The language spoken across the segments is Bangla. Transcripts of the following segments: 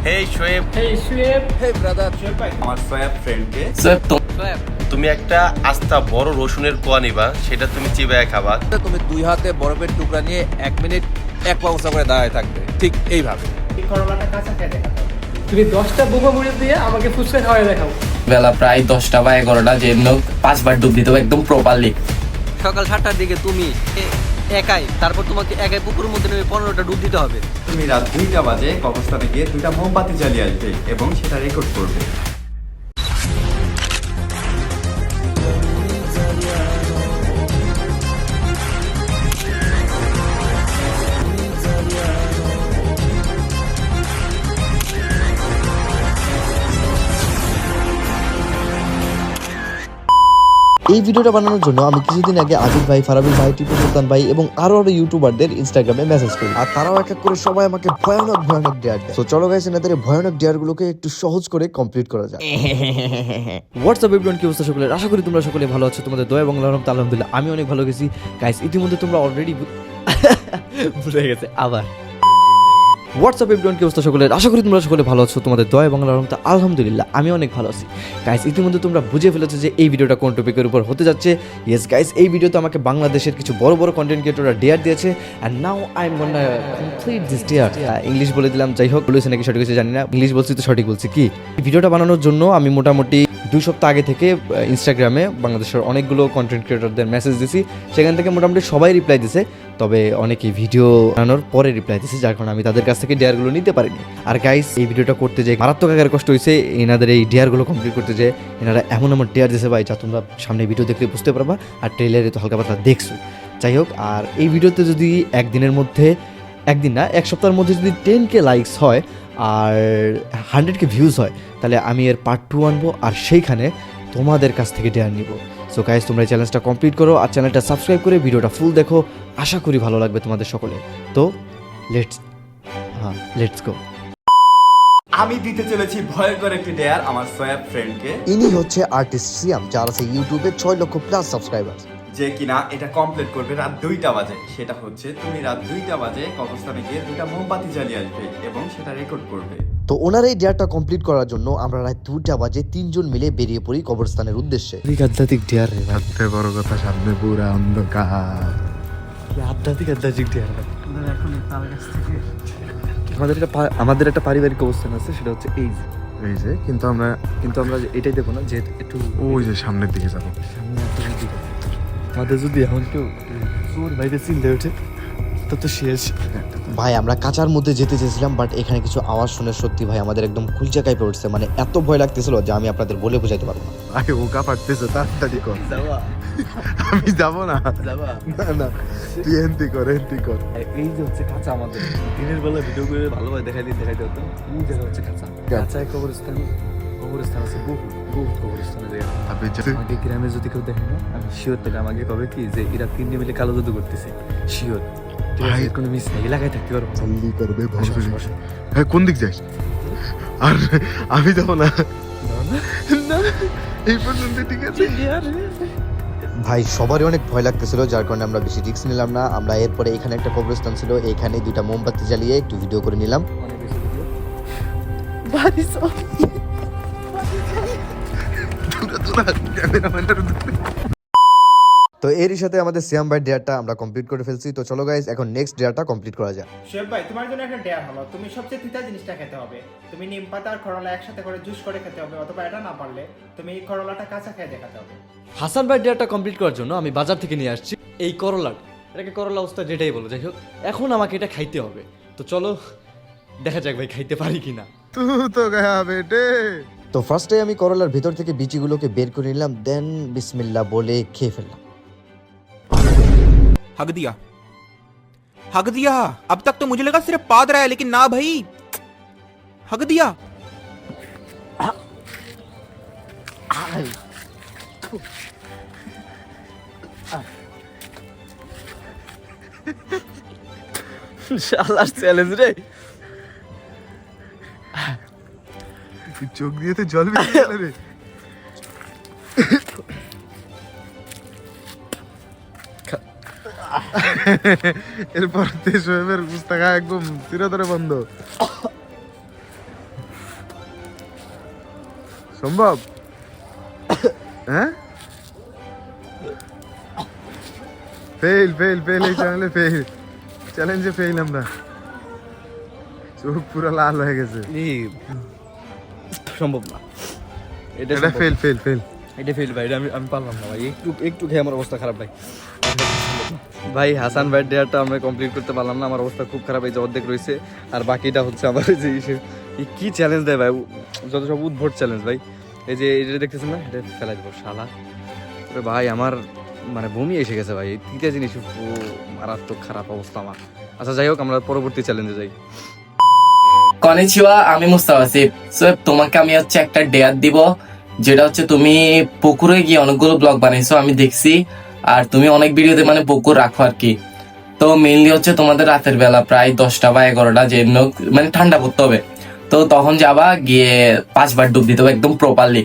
হেই শোয়েব, হেই ব্রাদার। আমার সোয়েব ফ্রেন্ডকে সোয়েব তুমি একটা আস্তা বড় রসুনের কোয়া নিবা, সেটা তুমি চিবায় খাবা। তুমি দুই হাতে বরফের টুকরা নিয়ে 1 মিনিট এক পা উঁচা করে দাঁড়ায় থাকবে, ঠিক এইভাবে। করলাটা কাঁচা খেয়ে দেখাতে হবে। তুমি 10টা বোমা মরিচ দিয়ে আমাকে ফুচকা খাওয়াই দেখাও। বেলা প্রায় 10টা বা 11টা, যে 5বার ডুব দিতে হবে একদম প্রপারলি। সকাল 7টার দিকে তুমি একাই, তারপর তোমাকে একাই পুকুরের মধ্যে নেমে 15টা ডুব দিতে হবে। তুমি রাত 2টা বাজে কবরস্থানে গিয়ে 2টা মোমবাতি জ্বালিয়ে আসবে এবং সেটা রেকর্ড করবে। এই ভিডিওটা বানানোর জন্য আমি কিছুদিন আগে আজিজ ভাই, ফারাবিল ভাই, টিপু সুলতান ভাই এবং আরো ইউটিউবারদের ইনস্টাগ্রামে মেসেজ করি, আর তারাও এক এক করে সবাই আমাকে ভয়ানক ডেয়ার দেয়। তো চলো গাইস, এনাদের ভয়ানক ডেয়ার গুলোকে একটু সহজ করে কমপ্লিট করা যায়। হোয়াটসঅ্যাপ এভরিওয়ান, কি অবস্থা সকলের? আশা করি তোমরা সকলে ভালো আছো। তোমাদের দয়া এবং রহমতে আলহামদুলিল্লাহ আমি অনেক ভালো গেছি। গাইস, ইতিমধ্যে তোমরা অলরেডি ভুলে গেছে আবার। হোয়াটসঅ্যাপ এভরিওয়ান, কি অবস্থা সকলের? আশা করি তোমরা সকলে ভালো আছো। তোমাদের দয়া এবং রহমতে আলহামদুলিল্লাহ আমি অনেক ভালো আছি। গাইস, ইতিমধ্যে তোমরা বুঝে ফেলেছো যে এই ভিডিওটা কোন টপিকের উপর হতে যাচ্ছে। ইয়েস গাইস, এই ভিডিওতে আমাকে বাংলাদেশের কিছু বড় বড় কন্টেন্ট ক্রিয়েটররা ডেয়ার দিয়েছে, and now I am gonna complete this dare. English বলে দিলাম, যাই হোক, বলেছে নাকি সঠিক হয়েছে জানি না, ইংলিশ বলছি তো সঠিক বলছি কি। ভিডিওটা বানানোর জন্য আমি মোটামুটি 2 সপ্তাহ আগে থেকে ইনস্টাগ্রামে বাংলাদেশের অনেকগুলো কন্টেন্ট ক্রিয়েটরদের মেসেজ দিছি, সেখান থেকে মোটামুটি সবাই রিপ্লাই দিছে, তবে অনেকেই ভিডিও বানানোর পরে রিপ্লাই দিছে, যার কারণে আমি তাদের কাছ থেকে ডেয়ারগুলো নিতে পারিনি। আর গাইস, এই ভিডিওটা করতে যে মারাত্মক আকারে কষ্ট হয়েছে এনাদের এই ডেয়ারগুলো কমপ্লিট করতে, যে এনারা এমন ডেয়ার দিয়েছে ভাই, যা তোমরা সামনে ভিডিও দেখলে বুঝতে পারবা, আর ট্রেলারে তো হালকা পাতলা দেখছো। যাই হোক, আর এই ভিডিওতে যদি একদিনের মধ্যে, একদিন না 1 সপ্তাহের মধ্যে যদি 10K লাইকস হয় আর 100K ভিউজ হয়, তাহলে আমি এর পার্ট 2 আনবো, আর সেইখানে তোমাদের কাছ থেকে ডেয়ার নিব। সো গাইস, তোমরা এই চ্যালেঞ্জটা কমপ্লিট করো আর চ্যানেলটা সাবস্ক্রাইব করে ভিডিওটা ফুল দেখো, আশা করি ভালো লাগবে তোমাদের সকলে। তো লেটস গো। আমি দিতে চলেছি ভয়ঙ্কর একটি ডেয়ার আমার সোয়েব ফ্রেন্ডকে, ইনি হচ্ছে আর্টিস্ট সিয়াম, যার আছে ইউটিউবে 6 লক্ষ প্লাস সাবস্ক্রাইবার, যে কিনা এটা কমপ্লিট করবে রাত 2টা বাজে। সেটা হচ্ছে তুমি রাত 2টা বাজে কবরস্থানে গিয়ে 2টা মোমবাতি জ্বালিয়ে আসবে এবং সেটা রেকর্ড করবে। তো ওনার এই ডেয়ারটা কমপ্লিট করার জন্য আমরা রাত 2টা বাজে 3 জন মিলে বেরিয়ে পড়ি কবরস্থানের উদ্দেশ্যে। আধ্যাত্মিক ডেয়ার রে, সবচেয়ে বড় কথা, সামনে পুরা অন্ধকার। আধ্যাত্মিক ডেয়ার। আমাদের একটা পারিবারিক অবস্থান আছে, সেটা হচ্ছে এই এই যে কিন্তু আমরা এটাই দেবো না, যে একটু ওই যে সামনের দিকে যাবো। আমাদের যদি এখন কেউ চোর বাইরে চিনতে ওঠে তো শেষ। ভাই, আমরা কাঁচার মধ্যে যেতে চেয়েছিলাম, বাট এখানে কিছু আওয়াজ শুনে সত্যি ভাই আমাদের একদম খুলচা কাঁপে উঠছে, মানে এত ভয় লাগতেছিল যে আমি আপনাদের বলে বোঝাতে পারবো না। আরে ওকা পারতেছে, তাড়াতাড়ি কর। আমি যাবো না, না তুই এনতি কর। এই যে হচ্ছে কাঁচা, আমাদের দিনের বেলা ভিডিও করে ভালোভাবে দেখাইতে হতো। এই জায়গা হচ্ছে কাঁচা, কাঁচায় কবরস্থান আছে, বহু কবরস্থানের জায়গা। আমাকে গ্রামে যদি কেউ দেখে না, আমি শিওর থেকে আমাকে কবে কি যে এরা 3 মিলে কালো জাদু করতেছে, শিওর। ভাই, কোনো মিস নেই, এলাকায় থাকতে পারবো। জলদি করবে হ্যাঁ, কোন দিক যাস? আর আমি যাবো না, এই পর্যন্ত ঠিক আছে। ভাই, সবারই অনেক ভয় লাগতেছিল, যার কারণে আমরা বেশি রিস্ক নিলাম না। আমরা এরপরে এখানে একটা কবরস্থান ছিল, এখানে 2টা মোমবাতি জ্বালিয়ে একটু ভিডিও করে নিলাম। তো এরই সাথে আমাদের সিয়াম ভাই ডেয়ারটা আমরা কমপ্লিট করে ফেলছি। তো চলো গাইস, এখন নেক্সট ডেয়ারটা কমপ্লিট করা যায়। শোয়েব ভাই, তোমার জন্য একটা ডেয়ার হলো, তুমি সবচেয়ে তিতা জিনিসটা খেতে হবে। তুমি নিম পাতা আর করলা একসাথে করে জুস করে খেতে হবে, অথবা এটা না পারলে তুমি এই করলাটা কাঁচা খেয়ে দেখাতে হবে। হাসান ভাই ডেয়ারটা কমপ্লিট করার জন্য আমি বাজার থেকে নিয়ে আসছি এই করলাটা। এটাকে করলা অবস্থা যেটাই বলো, যাই হোক, এখন আমাকে এটা খাইতে হবে। তো চলো দেখা যাক ভাই খাইতে পারি কিনা। তুই তো গয়া বেটে। তো ফার্স্টে আমি করলার ভিতর থেকে বিচিগুলোকে বের করে নিলাম, দেন বিসমিল্লাহ বলে খেয়ে ফেললাম। हक दिया। अब तक तो मुझे लगा सिर्फ पाद रहा है, लेकिन ना भाई, हक दिया। শালার চ্যালেঞ্জ রে। চোখ দিয়ে তো জল বেরিয়ে গেল রে। এরপর শোয়েবের গুস্তাখা একদম চিরতরে বন্ধ। সম্ভব? হ্যাঁ, ফেল ফেল ফেল, এই চ্যানেলে ফেল, চ্যালেঞ্জে ফেল আমরা। চোখ পুরো লাল হয়ে গেছে। সম্ভব না, এটা ফেল ফেল ফেল। এটা ফেল ভাই, এটা আমি পারলাম না ভাই, একটু একটু খেয়ে আমার অবস্থা খারাপ ভাই। ভাই হাসান ভাই ডেয়ারটা আমরা কমপ্লিট করতে পারলাম না, আমার অবস্থা খুব খারাপ, এই যে অর্ধেক রয়েছে আর বাকিটা হচ্ছে আমার যে কি চ্যালেঞ্জ দেয় ভাই, যত সব উদ্ভট চ্যালেঞ্জ ভাই। এই যে এটা দেখতেছেন না, এটা ফেলাই দেবো শালা। তবে ভাই আমার মানে বমি এসে গেছে ভাই, এই তিনটা জিনিস মারাত্মক খারাপ অবস্থা আমার। আচ্ছা যাই হোক, আমরা পরবর্তী চ্যালেঞ্জে যাই। কনিচিওয়া, আমি মুস্তাফা আসিফ। সো তোমাকে আমি হচ্ছে একটা ডেয়ার দিব, যেটা হচ্ছে তুমি পুকুরে গিয়ে অনেকগুলো ব্লগ বানাইছো আমি দেখছি, আর তুমি অনেক ভিডিওতে মানে পুকুর রাখো আর কি। তো মেইনলি হচ্ছে তোমাদের রাতের বেলা প্রায় 10টা বা 11টা যে মানে ঠান্ডা পড়তে হবে, তো তখন যাবা গিয়ে 5 বার ডুব দিতে হবে একদম প্রপারলি।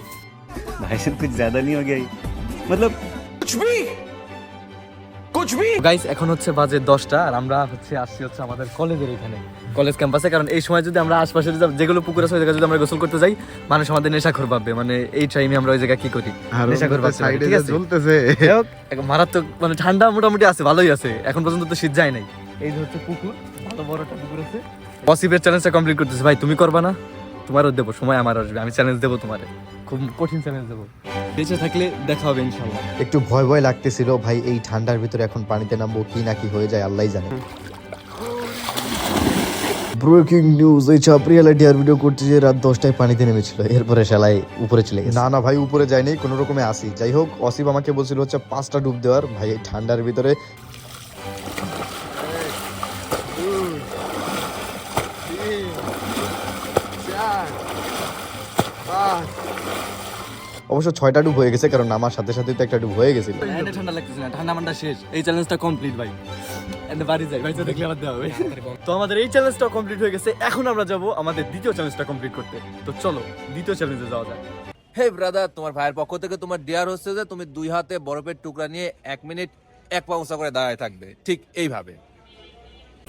भाई साहब कुछ ज्यादा नहीं हो गया मतलब कुछ भी गाइस এখন হচ্ছে বাজে 10টা আর আমরা হচ্ছে আসছি হচ্ছে আমাদের কলেজের এখানে, কলেজ ক্যাম্পাসে। কারণ এই সময় যদি আমরা আশপাশে যেগুলো পুকুর আছে ওই জায়গায় যদি আমরা গোসল করতে যাই, মানুষ আমাদের নেশাখোর ভাববে, মানে এই টাইমে আমরা ওই জায়গায় কি করি, নেশাখোর ভাবছে। সাইডে ঠিক আছে, জ্বলতেছে। এখন মারাত্মক মানে ঠান্ডা মোটামুটি আছে, ভালোই আছে, এখন পর্যন্ত তো শীত যায় নাই। এই যে হচ্ছে পুকুর, ভালো বড় একটা পুকুর আছে। অসিফের চ্যালেঞ্জটা কমপ্লিট করতেছে ভাই, তুমি করবা না? তোমারও দেবো, সময় আমার আসবে, আমি চ্যালেঞ্জ দেবো তোমারে, খুব কঠিন চ্যালেঞ্জ দেবো, বেঁচে থাকলে দেখা হবে ইনশাল্লাহ। একটু ভয় ভয় লাগতেছিল ভাই, এই ঠান্ডার ভিতরে এখন পানিতে নামবো কি না কি হয়ে যায় আল্লাহই জানে। ব্রেকিং নিউজ, এই চাপরিয়ালা ডিয়ার ভিডিও করতে যে রাত 10টায় পানিতে নেমেছিল, এরপরে শালাই উপরে চলে গেছে। না না ভাই, উপরে যায়নি, কোনো রকমে আসি। যাই হোক, অসিফ আমাকে বলছিল হচ্ছে 5টা ডুব দেওয়ার। ভাই এই ঠান্ডার ভিতরে অবশ্য 6টা ডুব হয়ে গেছে, কারণ আমার সাথে সাথে তো একটা ডুব হয়ে গেছিল। এটা ঠান্ডা লাগতেছে না, ঠান্ডা মান্ডা শেষ, এই চ্যালেঞ্জটা কমপ্লিট ভাই। এন্ড বাড়ি যাই ভাই, তো দেখলে আবার দেওয়া হবে। তো আমাদের এই চ্যালেঞ্জটা কমপ্লিট হয়ে গেছে, এখন আমরা যাব আমাদের দ্বিতীয় চ্যালেঞ্জটা কমপ্লিট করতে। তো চলো দ্বিতীয় চ্যালেঞ্জে যাওয়া যাক। হে ব্রাদার, তোমার ভাইয়ের পক্ষ থেকে তোমার ডেয়ার হচ্ছে যে তুমি 2 হাতে বরফের টুকরা নিয়ে 1 মিনিট 1 পা উঁচা করে দাঁড়ায় থাকবে, ঠিক এইভাবে।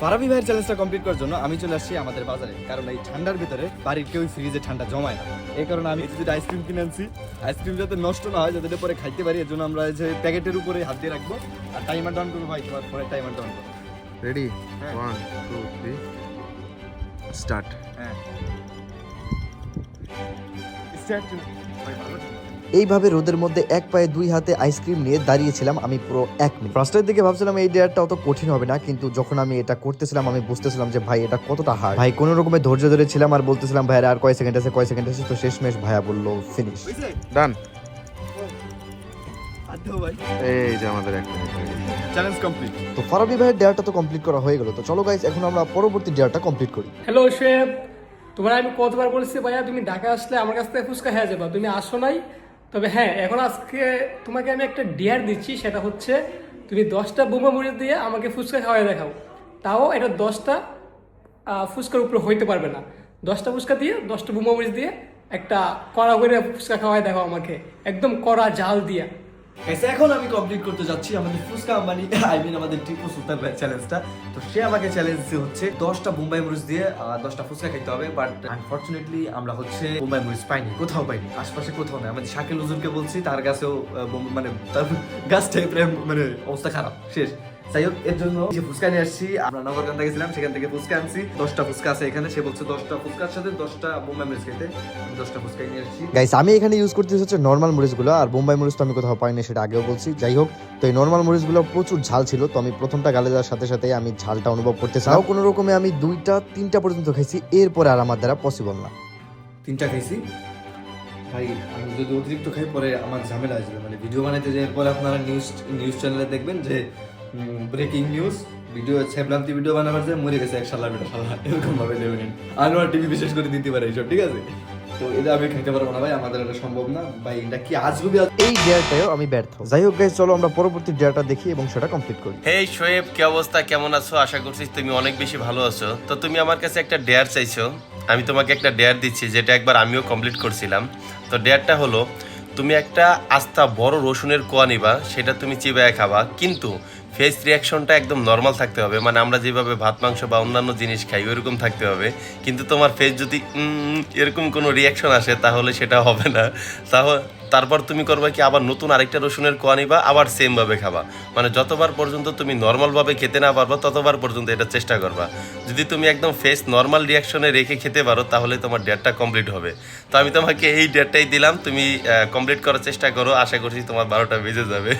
ফারাবি ভাইয়ের চ্যালেঞ্জটা কমপ্লিট করার জন্য আমি চলে আসছি আমাদের বাজারে, কারণ এই ঠান্ডার ভিতরে বাড়ির কেউ ফ্রিজে ঠান্ডা জমায় না। এই কারণে আমি যদি আইসক্রিম কিনে আনছি, আইসক্রিম যাতে নষ্ট না হয়, যাতে পরে খাইতে পারি, এর জন্য আমরা এই যে প্যাকেটের উপরে হাত দিয়ে রাখবো আর টাইমার ডাউন করবো ভাই, তোমার পরে টাইমার ডাউন করবো। Ready, 1 2 3 start. হ্যাঁ এইভাবে রোদের মধ্যে এক পায়ে 2 হাতে আইসক্রিম নিয়ে দাঁড়িয়েছিলাম আমি পুরো 1 মিনিট। ফার্স্টের দিকে ভাবছিলাম এই ডেয়ারটা অত কঠিন হবে না, কিন্তু যখন আমি এটা করতেছিলাম আমি বুঝতেছিলাম যে ভাই এটা কতটা হার্ড। ভাই কোনো রকমে ধৈর্য ধরেছিলাম আর বলতেছিলাম ভাইয়া আর কয় সেকেন্ড আছে, তো শেষমেশ ভাইয়া বললো ফিনিশ, ডান। ভাই এই যে আমাদের 1 মিনিট হয়ে গেছে, চ্যালেঞ্জ কমপ্লিট। তো ফারাবি ভাইয়ের ডেয়ারটা তো কমপ্লিট করা হয়ে গেল। তো চলো গাইস, এখন আমরা পরবর্তী ডেয়ারটা কমপ্লিট করি। হ্যালো শেফ, তোমার আমি কতবার বলছি ভাইয়া তুমি ঢাকা আসলে আমার কাছ থেকে ফুচকা খেয়ে যাবা, তুমি আসো নাই। তবে হ্যাঁ, এখন আজকে তোমাকে আমি একটা ডেয়ার দিচ্ছি, সেটা হচ্ছে তুমি 10টা বোমা মরিচ দিয়ে আমাকে ফুচকা খাওয়াই দেখাও। তাও এটা 10টা ফুচকার উপরে হইতে পারবে না, 10টা ফুচকা দিয়ে 10টা বোমা মরিচ দিয়ে একটা কড়া করে ফুচকা খাওয়াই দেখাও আমাকে, একদম কড়া জাল দিয়া। এখন আমি কমপ্লিট করতে যাচ্ছি আমাদের ফুচকা আম্বানি, আই মিন আমাদের টিপু সুলতান ভাই চ্যালেঞ্জটা। তো সে আমাকে চ্যালেঞ্জ হচ্ছে 10টা বোম্বাই মরিচ দিয়ে 10টা ফুচকা খেতে হবে, বাট আনফরচুনেটলি আমরা হচ্ছে বোম্বাই মরিচ পাইনি, কোথাও পাইনি, আশপাশে কোথাও নেই। আমাদের শাকিল হুজুরকে বলছি, তার কাছেও মানে তার গাছটাই প্রেম মানে অবস্থা খারাপ, শেষ। যাই হোক, এর জন্য যে ফুচকা নিয়ে আসছি, আমরা নগরকান্দা গেছিলাম, সেখান থেকে ফুচকা আনছি, 10টা ফুচকা আছে এখানে। সে বলছে 10টা ফুচকার সাথে 10টা বোম্বাই মরিচ খেতে, আমি 10টা ফুচকাই নিয়ে আসছি। গাইস আমি এখানে ইউজ করতেছি হচ্ছে নর্মাল মরিচগুলো, আর বোম্বাই মরিচ তো আমি কোথাও পাইনি, সেটা আগেও বলছি। যাই হোক, তো এই নর্মাল মরিচগুলো প্রচুর ঝাল ছিল, তো আমি প্রথমটা গালে দেওয়ার সাথে সাথে আমি ঝালটা অনুভব করতেছিলাম। তাও কোনো রকমে আমি 2টা 3টা পর্যন্ত খাইছি, এরপরে আর আমার দ্বারা পসিবল না। 3টা খাইছি ভাই, আমি যদি অতিরিক্ত খাই পরে আমার ঝামেলা আসবে, মানে ভিডিও বানাইতে যে পরে আপনারা নিউজ চ্যানেলে দেখবেন যে ব্রেকিং নিউজ ভিডিও ছ্যাবলান্তি ভিডিও বানাবার যে মরে গেছে এক শালা বেটা শালা, এরকম ভাবে দেবেন। আনোয়ার টিভি বিশেষ করে দিতে পারে এইসব, ঠিক আছে? তো এটা আমি খাইতে পারবো না ভাই, আমাদের এটা সম্ভব না ভাই, এটা কি আজগুবি। এই ডেয়ারটাও আমি ব্যর্থ। যাই হোক গাইস, চলো আমরা পরবর্তী ডেয়ারটা দেখি এবং সেটা কমপ্লিট করি। হেই শোয়েব, কি অবস্থা, কেমন আছো? আশা করছি তুমি অনেক বেশি ভালো আছো। তো তুমি আমার কাছে একটা ডেয়ার চাইছো, আমি তোমাকে একটা ডেয়ার দিচ্ছি, যেটা একবার আমিও কমপ্লিট করছিলাম। তো ডেয়ারটা হলো, তুমি একটা আস্তা বড় রসুনের কোয়া নিবা, সেটা তুমি চিবায় খাবা, কিন্তু ফেস রিয়াকশনটা একদম নর্মাল থাকতে হবে, মানে আমরা যেভাবে ভাত মাংস বা অন্যান্য জিনিস খাই ওইরকম থাকতে হবে। কিন্তু তোমার ফেস যদি এরকম কোনো রিয়াকশন আসে তাহলে সেটা হবে না। তারপর তুমি করবে কি, আবার নতুন আরেকটা রসুনের কোয়া নিবা, আবার সেমভাবে খাবা। মানে যতবার পর্যন্ত তুমি নর্মালভাবে খেতে না পারবো ততবার পর্যন্ত এটা চেষ্টা করবা। যদি তুমি একদম ফেস নর্মাল রিয়াকশনে রেখে খেতে পারো তাহলে তোমার ডেটটা কমপ্লিট হবে। তো আমি তোমাকে এই ডেটটাই দিলাম, তুমি কমপ্লিট করার চেষ্টা করো, আশা করছি তোমার 12টা বেজে যাবে।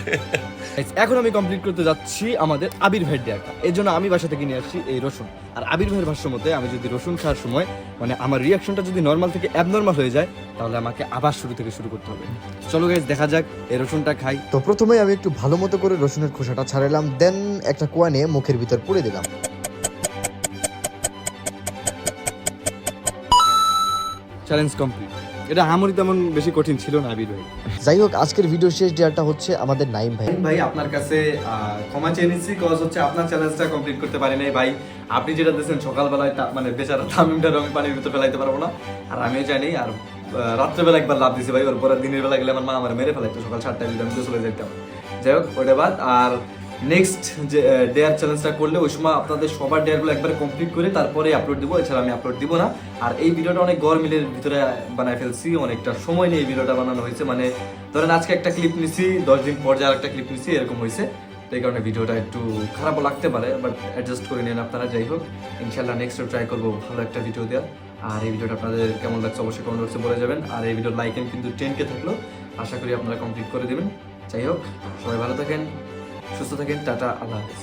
এখন আমি কমপ্লিট করতে যাচ্ছি আমাদের আবির ভাইয়ের ডেয়ারটা। এর জন্য আমি বাসা থেকে নিয়ে আসছি এই রসুন। আর আবির ভাইয়ের ভাষ্য মতে আমি যদি রসুন খাওয়ার সময় মানে আমার রিয়াকশনটা যদি নর্মাল থেকে অ্যাবনর্মাল হয়ে যায় তাহলে আমাকে আবার শুরু থেকে শুরু করতে হবে। চলো গাইস দেখা যাক এই রসুনটা খাই। তো প্রথমে আমি একটু ভালো মতো করে রসুনের খোসাটা ছাড়ালাম, দেন একটা কোয়া নিয়ে মুখের ভিতর পুড়ে দিলাম। Challenge complete. এটা আমারই তেমন বেশি কঠিন ছিল না আবির ভাই। যাই হোক, আজকের ভিডিও শেষ ডেয়ারটা হচ্ছে আমাদের নাইম ভাই। ভাই আপনার কাছে ক্ষমা চেয়ে নিচ্ছি, কজ হচ্ছে আপনার চ্যালেঞ্জটা কমপ্লিট করতে পারি নাই ভাই। আপনি যেটা দিয়েছেন সকালবেলায় মানে বেচারা তামিমটার আমি পানির ভিতরে ফেলাইতে পারবো না, আর আমিও জানি। আর রাত্রেবেলা একবার লাভ দিছি ভাই, ওর পরে দিনের বেলা গেলে আমার মা আমার মেরে ফেলাইতো, সকাল 7টায় যদি আমি চলে যেতাম। যাই হোক ওটা বাদ। আর নেক্সট যে ডেয়ার চ্যালেঞ্জটা করলে ওই সময় আপনাদের সবার ডেয়ারগুলো একবার কমপ্লিট করে তারপরে আপলোড দিব, এছাড়া আমি আপলোড দিব না। আর এই ভিডিওটা অনেক গরমিলের ভিতরে বানায় ফেলছি, অনেকটা সময় নিয়ে এই ভিডিওটা বানানো হয়েছে। মানে ধরেন আজকে একটা ক্লিপ নিছি, 10 দিন পর যে আরেকটা ক্লিপ নিছি, এরকম হয়েছে। তো এই কারণে ভিডিওটা একটু খারাপও লাগতে পারে, বাট অ্যাডজাস্ট করে নেন আপনারা। যাই হোক ইনশাল্লাহ নেক্সট ট্রাই করবো ভালো একটা ভিডিও দেওয়ার। আর এই ভিডিওটা আপনাদের কেমন লাগছে অবশ্যই কমেন্ট বক্সে বলে যাবেন। আর এই ভিডিওর লাইক কিন্তু 10K থাকলো, আশা করি আপনারা কমপ্লিট করে দেবেন। যাই হোক সবাই ভালো থাকেন, সুস্থ থাকেন, টাটা, আল্লাহ হাফেজ।